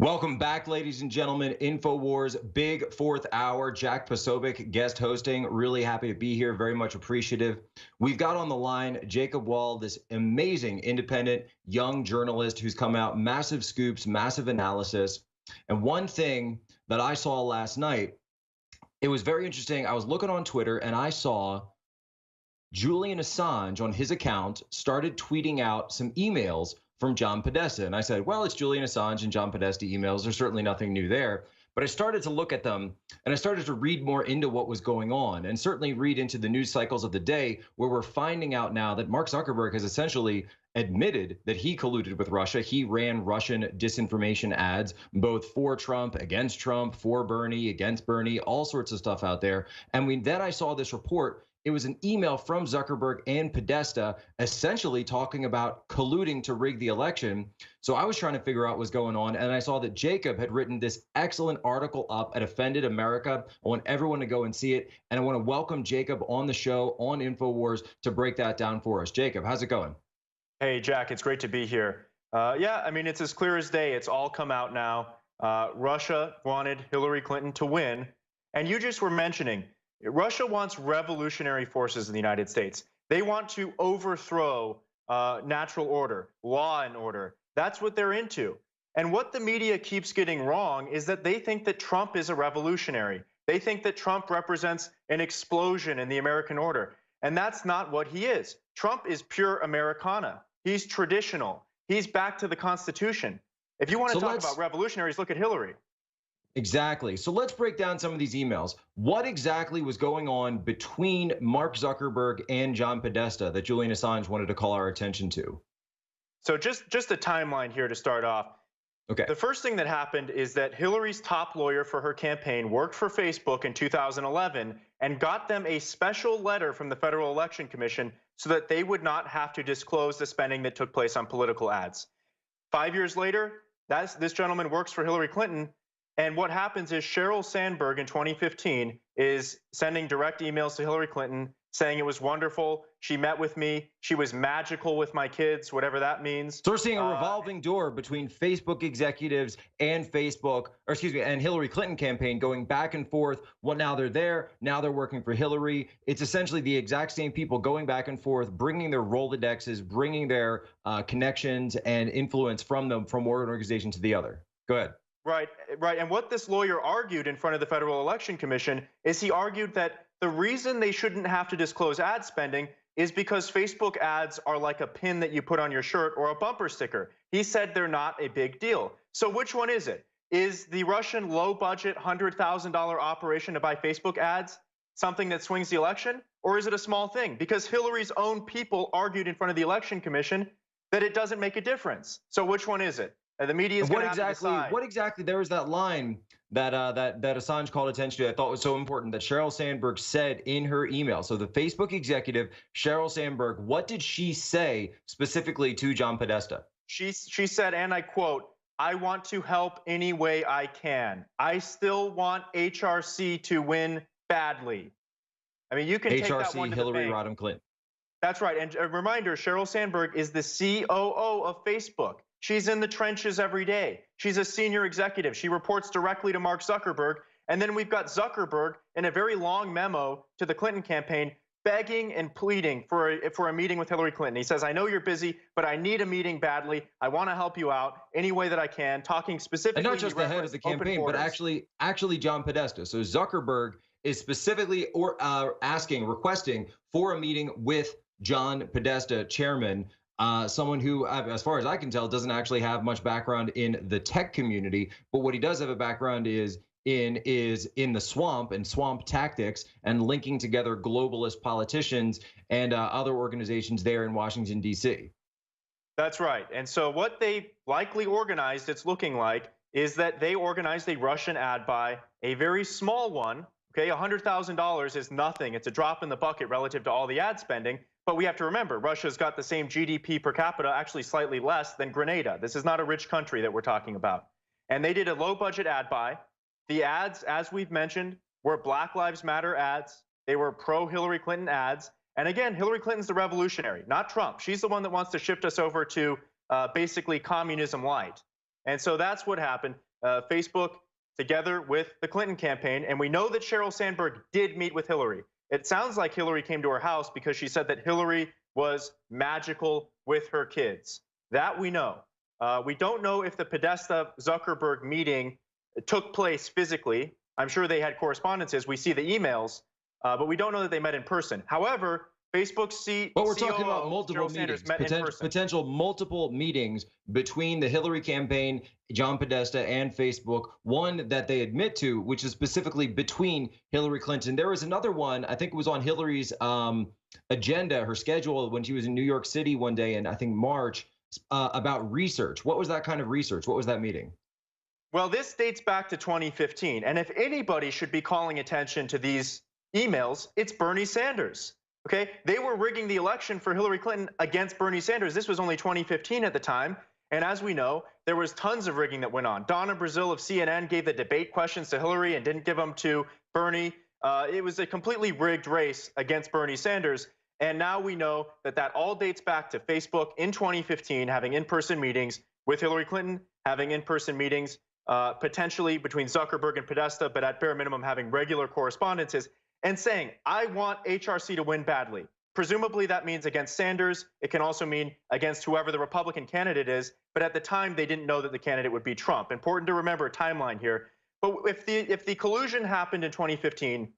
Welcome back, ladies and gentlemen. InfoWars big fourth hour. Jack Posobiec guest hosting. Really happy to be here. Very much appreciative. We've got on the line Jacob Wall, this amazing independent young journalist who's come out, massive scoops, massive analysis. And one thing that I saw last night, it was very interesting. I was looking on Twitter and I saw Julian Assange on his account started tweeting out some emails from John Podesta. And I said, well, it's Julian Assange and John Podesta emails. There's certainly nothing new there. But I started to look at them and I started to read more into what was going on and certainly read into the news cycles of the day, where we're finding out now that Mark Zuckerberg has essentially admitted that he colluded with Russia. He ran Russian disinformation ads, both for Trump, against Trump, for Bernie, against Bernie, all sorts of stuff out there. And then I saw this report. It was an email from Zuckerberg and Podesta essentially talking about colluding to rig the election. So I was trying to figure out what's going on. And I saw that Jacob had written this excellent article up at Offended America. I want everyone to go and see it. And I want to welcome Jacob on the show on InfoWars to break that down for us. Jacob, how's it going? Hey, Jack, it's great to be here. Yeah, I mean, it's as clear as day. It's all come out now. Russia wanted Hillary Clinton to win. And you just were mentioning, Russia wants revolutionary forces in the United States. They want to overthrow natural order, law and order. That's what they're into. And what the media keeps getting wrong is that they think that Trump is a revolutionary. They think that Trump represents an explosion in the American order. And that's not what he is. Trump is pure Americana. He's traditional. He's back to the Constitution. If you want to talk about revolutionaries, look at Hillary. Exactly. So let's break down some of these emails. What exactly was going on between Mark Zuckerberg and John Podesta that Julian Assange wanted to call our attention to? So just a timeline here to start off. Okay. The first thing that happened is that Hillary's top lawyer for her campaign worked for Facebook in 2011 and got them a special letter from the Federal Election Commission so that they would not have to disclose the spending that took place on political ads. 5 years later, this gentleman works for Hillary Clinton. And what happens is Sheryl Sandberg in 2015 is sending direct emails to Hillary Clinton saying it was wonderful. She met with me. She was magical with my kids, whatever that means. So we're seeing a revolving door between Facebook executives and and Hillary Clinton campaign going back and forth. Well, now they're there. Now they're working for Hillary. It's essentially the exact same people going back and forth, bringing their Rolodexes, bringing their connections and influence from them from one organization to the other. Go ahead. Right. And what this lawyer argued in front of the Federal Election Commission is he argued that the reason they shouldn't have to disclose ad spending is because Facebook ads are like a pin that you put on your shirt or a bumper sticker. He said they're not a big deal. So which one is it? Is the Russian low-budget $100,000 operation to buy Facebook ads something that swings the election? Or is it a small thing? Because Hillary's own people argued in front of the Election Commission that it doesn't make a difference. So which one is it? The media is going to have to decide. What exactly? There was that line that Assange called attention to. I thought was so important that Sheryl Sandberg said in her email. So the Facebook executive Sheryl Sandberg, what did she say specifically to John Podesta? She said, and I quote, "I want to help any way I can. I still want HRC to win badly." I mean, you can take that one to Hillary the bank. Rodham Clinton. That's right. And a reminder, Sheryl Sandberg is the COO of Facebook. She's in the trenches every day. She's a senior executive. She reports directly to Mark Zuckerberg. And then we've got Zuckerberg in a very long memo to the Clinton campaign begging and pleading for a meeting with Hillary Clinton. He says, I know you're busy, but I need a meeting badly. I want to help you out any way that I can, talking specifically. And not just the head of the campaign, but actually John Podesta. So Zuckerberg is specifically requesting for a meeting with John Podesta, chairman, someone who, as far as I can tell, doesn't actually have much background in the tech community. But what he does have a background is in the swamp and swamp tactics and linking together globalist politicians and other organizations there in Washington, D.C. That's right. And so what they likely organized, it's looking like, is that they organized a Russian ad buy, a very small one. Okay, $100,000 is nothing. It's a drop in the bucket relative to all the ad spending. But we have to remember, Russia's got the same GDP per capita, actually slightly less than Grenada. This is not a rich country that we're talking about. And they did a low-budget ad buy. The ads, as we've mentioned, were Black Lives Matter ads. They were pro-Hillary Clinton ads. And again, Hillary Clinton's the revolutionary, not Trump. She's the one that wants to shift us over to basically communism light. And so that's what happened. Facebook together with the Clinton campaign. And we know that Sheryl Sandberg did meet with Hillary. It sounds like Hillary came to her house because she said that Hillary was magical with her kids. That we know. We don't know if the Podesta Zuckerberg meeting took place physically. I'm sure they had correspondences. We see the emails, but we don't know that they met in person. However, Facebook's But we're talking about multiple meetings, potential multiple meetings between the Hillary campaign, John Podesta, and Facebook. One that they admit to, which is specifically between Hillary Clinton. There was another one, I think it was on Hillary's agenda, her schedule, when she was in New York City one day in, I think, March, about research. What was that kind of research? What was that meeting? Well, this dates back to 2015. And if anybody should be calling attention to these emails, it's Bernie Sanders. Okay, they were rigging the election for Hillary Clinton against Bernie Sanders. This was only 2015 at the time. And as we know, there was tons of rigging that went on. Donna Brazile of CNN gave the debate questions to Hillary and didn't give them to Bernie. It was a completely rigged race against Bernie Sanders. And now we know that that all dates back to Facebook in 2015 having in-person meetings with Hillary Clinton, having in-person meetings potentially between Zuckerberg and Podesta, but at bare minimum having regular correspondences, and saying, I want HRC to win badly. Presumably that means against Sanders. It can also mean against whoever the Republican candidate is. But at the time, they didn't know that the candidate would be Trump. Important to remember a timeline here. But if the collusion happened in 2015,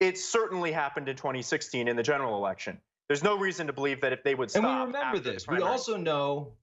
it certainly happened in 2016 in the general election. There's no reason to believe that if they would stop. And we remember this. We also know,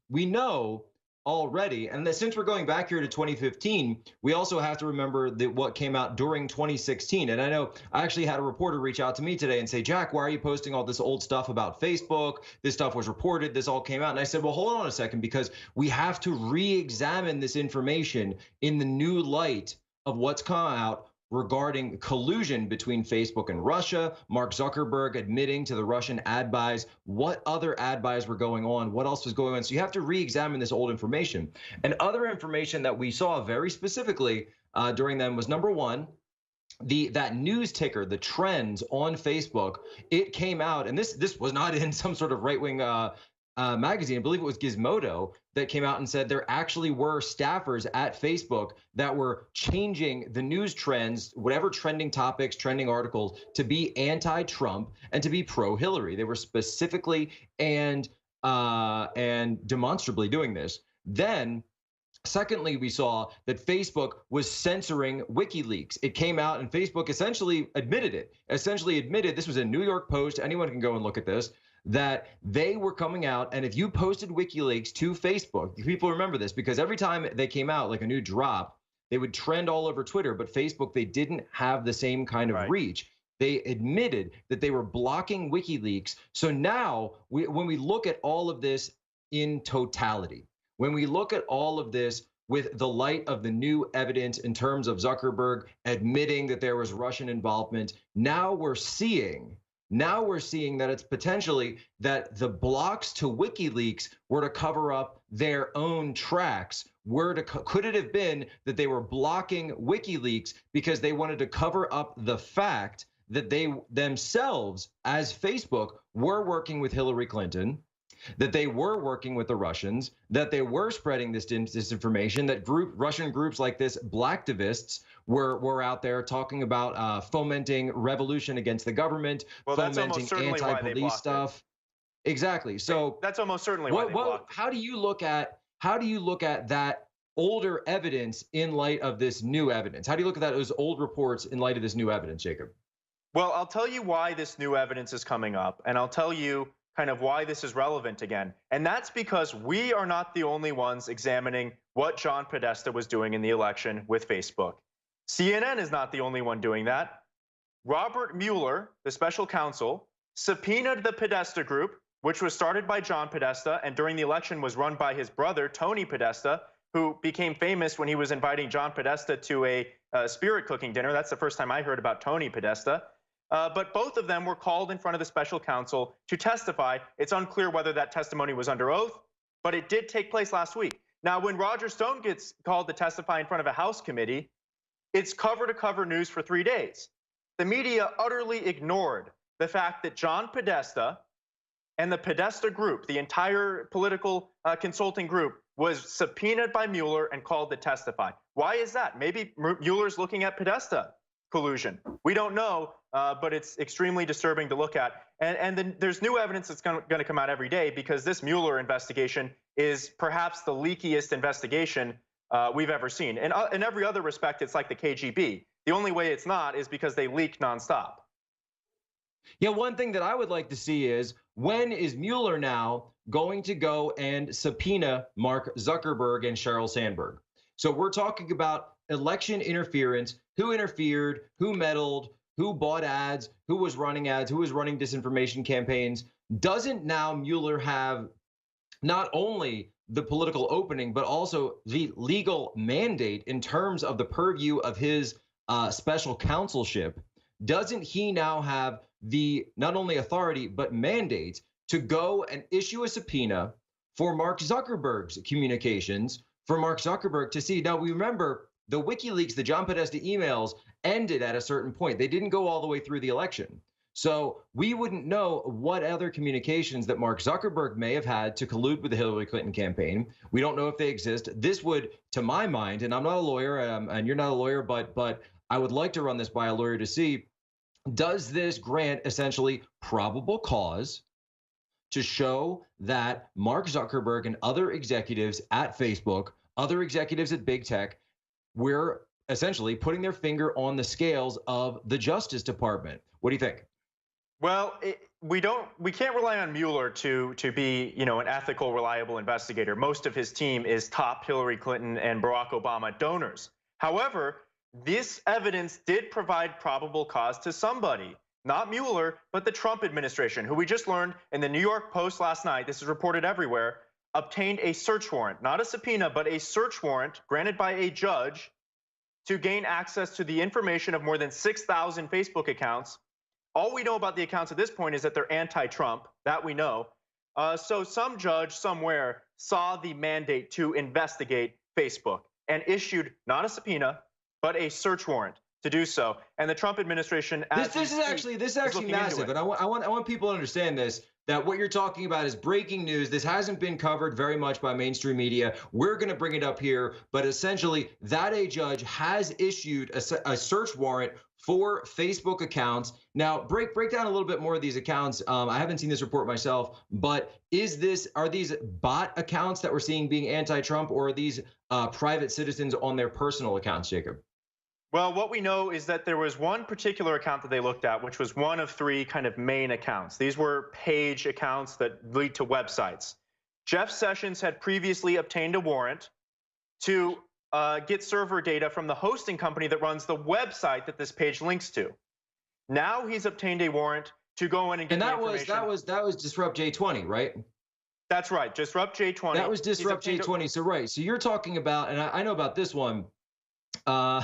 already, and that since we're going back here to 2015, we also have to remember that what came out during 2016. And I know I actually had a reporter reach out to me today and say, Jack, why are you posting all this old stuff about Facebook? This stuff was reported, this all came out. And I said, well, hold on a second, because we have to re-examine this information in the new light of what's come out regarding collusion between Facebook and Russia, Mark Zuckerberg admitting to the Russian ad buys, what other ad buys were going on, what else was going on. So you have to re-examine this old information. And other information that we saw very specifically during them was, number one, that news ticker, the trends on Facebook, it came out, and this was not in some sort of right-wing magazine. I believe it was Gizmodo that came out and said there actually were staffers at Facebook that were changing the news trends, whatever trending topics, trending articles, to be anti-Trump and to be pro-Hillary. They were specifically and demonstrably doing this. Then, secondly, we saw that Facebook was censoring Wikileaks. It came out and Facebook essentially admitted it. This was a New York Post. Anyone can go and look at this, that they were coming out, and if you posted WikiLeaks to Facebook, people remember this because every time they came out like a new drop, they would trend all over Twitter, but Facebook, they didn't have the same kind of reach. They admitted that they were blocking WikiLeaks. So now when we look at all of this in totality, when we look at all of this with the light of the new evidence in terms of Zuckerberg admitting that there was Russian involvement, now we're seeing that it's potentially that the blocks to WikiLeaks were to cover up their own tracks. Could it have been that they were blocking WikiLeaks because they wanted to cover up the fact that they themselves, as Facebook, were working with Hillary Clinton, that they were working with the Russians, that they were spreading this disinformation, that Russian groups like this, Blacktivists, were out there talking about fomenting revolution against the government, fomenting anti-police stuff. Exactly. So that's almost certainly why they blocked it. How do you look at that older evidence in light of this new evidence? How do you look at those old reports in light of this new evidence, Jacob? Well, I'll tell you why this new evidence is coming up, and I'll tell you kind of why this is relevant again. And that's because we are not the only ones examining what John Podesta was doing in the election with Facebook. CNN is not the only one doing that. Robert Mueller, the special counsel, subpoenaed the Podesta group, which was started by John Podesta and during the election was run by his brother, Tony Podesta, who became famous when he was inviting John Podesta to a spirit cooking dinner. That's the first time I heard about Tony Podesta. But both of them were called in front of the special counsel to testify. It's unclear whether that testimony was under oath, but it did take place last week. Now, when Roger Stone gets called to testify in front of a House committee, it's cover-to-cover news for 3 days. The media utterly ignored the fact that John Podesta and the Podesta group, the entire political consulting group, was subpoenaed by Mueller and called to testify. Why is that? Maybe Mueller's looking at Podesta collusion. We don't know, but it's extremely disturbing to look at. And then there's new evidence that's going to come out every day, because this Mueller investigation is perhaps the leakiest investigation we've ever seen. And in every other respect, it's like the KGB. The only way it's not is because they leak nonstop. Yeah, one thing that I would like to see is, when is Mueller now going to go and subpoena Mark Zuckerberg and Sheryl Sandberg? So we're talking about election interference, who interfered, who meddled, who bought ads, who was running disinformation campaigns. Doesn't now Mueller have not only the political opening, but also the legal mandate in terms of the purview of his special counselship? Doesn't he now have the not only authority but mandate to go and issue a subpoena for Mark Zuckerberg's communications, for Mark Zuckerberg to see? Now, we remember the WikiLeaks, the John Podesta emails ended at a certain point. They didn't go all the way through the election. So we wouldn't know what other communications that Mark Zuckerberg may have had to collude with the Hillary Clinton campaign. We don't know if they exist. This would, to my mind, and I'm not a lawyer, and you're not a lawyer, but I would like to run this by a lawyer to see, does this grant essentially probable cause to show that Mark Zuckerberg and other executives at Facebook, other executives at big tech, were essentially putting their finger on the scales of the Justice Department? What do you think? Well, we can't rely on Mueller to be, an ethical, reliable investigator. Most of his team is top Hillary Clinton and Barack Obama donors. However, this evidence did provide probable cause to somebody, not Mueller, but the Trump administration, who we just learned in the New York Post last night, this is reported everywhere, obtained a search warrant, not a subpoena, but a search warrant granted by a judge to gain access to the information of more than 6,000 Facebook accounts. All we know about the accounts at this point is that they're anti-Trump, that we know. So some judge somewhere saw the mandate to investigate Facebook and issued not a subpoena, but a search warrant to do so. And the Trump administration, this is actually massive, and I want people to understand this, that what you're talking about is breaking news. This hasn't been covered very much by mainstream media. We're going to bring it up here, but essentially that a judge has issued a search warrant for Facebook accounts. Now, break down a little bit more of these accounts. I haven't seen this report myself, but are these bot accounts that we're seeing being anti-Trump, or are these private citizens on their personal accounts, Jacob? Well, what we know is that there was one particular account that they looked at, which was one of three kind of main accounts. These were page accounts that lead to websites. Jeff Sessions had previously obtained a warrant to get server data from the hosting company that runs the website that this page links to. Now he's obtained a warrant to go in and get the information. That was Disrupt J20, right? That's right, Disrupt J20. That was Disrupt J20. So you're talking about, and I know about this one. I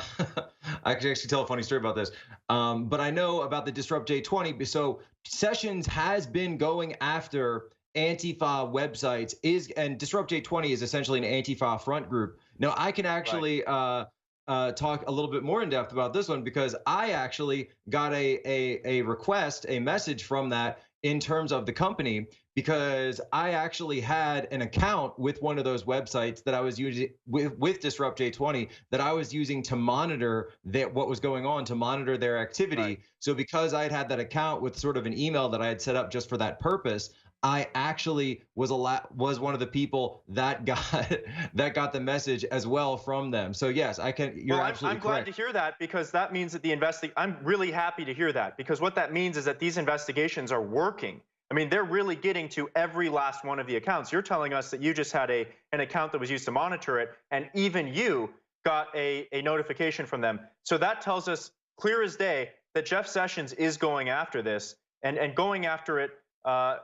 can actually tell a funny story about this, but I know about the Disrupt J20. So Sessions has been going after Antifa websites, and Disrupt J20 is essentially an Antifa front group. Now, I can actually talk a little bit more in depth about this one, because I actually got a request, a message from that in terms of the company, because I actually had an account with one of those websites that I was using with Disrupt J20 that I was using to monitor what was going on, to monitor their activity. Right. So because I had that account with sort of an email that I had set up just for that purpose, I actually was one of the people that got the message as well from them. So yes, I can. You're absolutely correct. I'm glad to hear that, because that means that I'm really happy to hear that, because what that means is that these investigations are working. I mean, they're really getting to every last one of the accounts. You're telling us that you just had an account that was used to monitor it, and even you got a notification from them. So that tells us clear as day that Jeff Sessions is going after this and going after it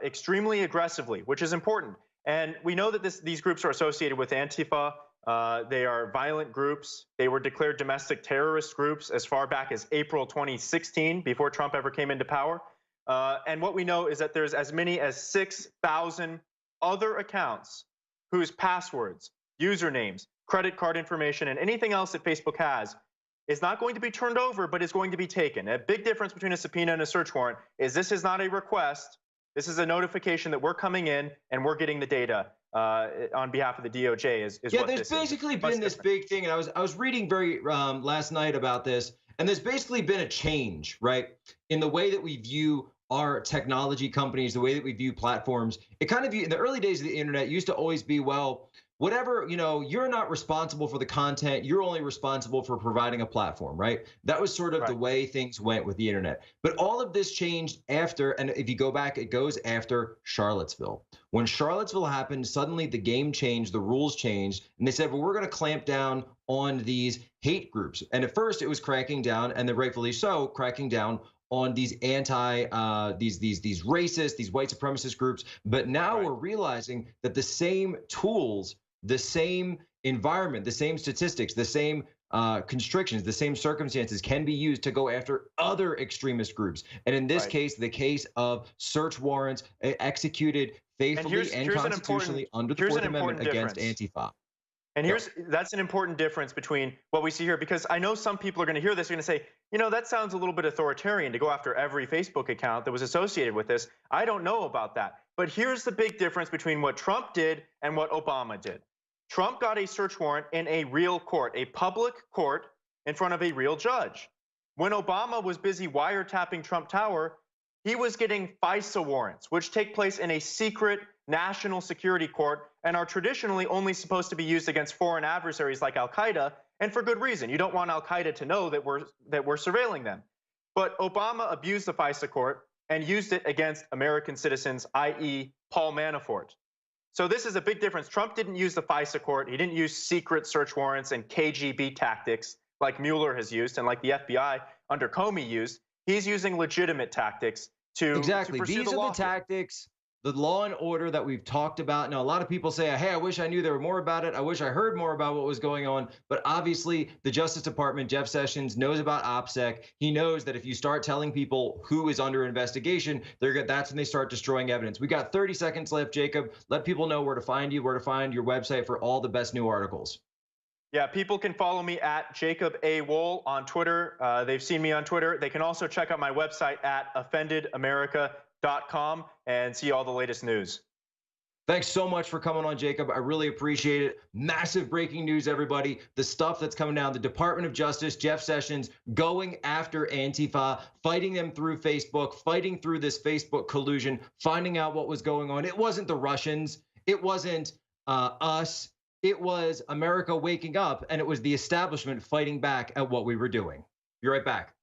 extremely aggressively, which is important. And we know that these groups are associated with Antifa. They are violent groups. They were declared domestic terrorist groups as far back as April 2016, before Trump ever came into power. And what we know is that there's as many as 6,000 other accounts whose passwords, usernames, credit card information, and anything else that Facebook has is not going to be turned over, but is going to be taken. A big difference between a subpoena and a search warrant is this is not a request. This is a notification that we're coming in and we're getting the data on behalf of the DOJ. Yeah, there's basically been this big thing, and I was reading very last night about this, and there's basically been a change, right, in the way that we view our technology companies, the way that we view platforms. It kind of, in the early days of the internet, used to always be, well, whatever, you're not responsible for the content. You're only responsible for providing a platform, right? That was sort of the way things went with the internet. But all of this changed after, and if you go back, it goes after Charlottesville. When Charlottesville happened, suddenly the game changed, the rules changed, and they said, well, we're going to clamp down on these hate groups. And at first it was cracking down, and then rightfully so, cracking down on these these racist, these white supremacist groups. But now we're realizing that the same tools, the same environment, the same statistics, the same constrictions, the same circumstances can be used to go after other extremist groups. And in this case, the case of search warrants executed faithfully and constitutionally under the Fourth Amendment against Antifa. And that's an important difference between what we see here, because I know some people are going to hear this, they're going to say, that sounds a little bit authoritarian to go after every Facebook account that was associated with this. I don't know about that. But here's the big difference between what Trump did and what Obama did. Trump got a search warrant in a real court, a public court in front of a real judge. When Obama was busy wiretapping Trump Tower, he was getting FISA warrants, which take place in a secret national security court and are traditionally only supposed to be used against foreign adversaries like Al-Qaeda, and for good reason. You don't want Al-Qaeda to know that we're surveilling them. But Obama abused the FISA court and used it against American citizens, i.e. Paul Manafort. So this is a big difference. Trump didn't use the FISA court. He didn't use secret search warrants and KGB tactics like Mueller has used and like the FBI under Comey used. He's using legitimate tactics to pursue These are the tactics, the law and order that we've talked about. Now, a lot of people say, hey, I wish I knew there were more about it. I wish I heard more about what was going on. But obviously, the Justice Department, Jeff Sessions, knows about OPSEC. He knows that if you start telling people who is under investigation, that's when they start destroying evidence. We got 30 seconds left, Jacob. Let people know where to find you, where to find your website for all the best new articles. Yeah, people can follow me at Jacob A. Wohl on Twitter. They've seen me on Twitter. They can also check out my website at offendedamerica.com and see all the latest news. Thanks so much for coming on, Jacob. I really appreciate it. Massive breaking news, everybody. The stuff that's coming down, the Department of Justice, Jeff Sessions, going after Antifa, fighting them through Facebook, fighting through this Facebook collusion, finding out what was going on. It wasn't the Russians. It wasn't us. It was America waking up, and it was the establishment fighting back at what we were doing. Be right back.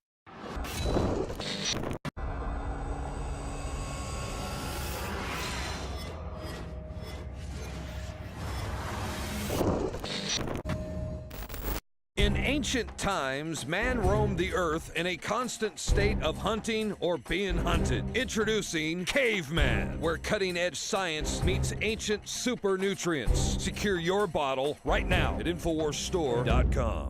In ancient times, man roamed the earth in a constant state of hunting or being hunted. Introducing Caveman, where cutting-edge science meets ancient super nutrients. Secure your bottle right now at InfoWarsStore.com.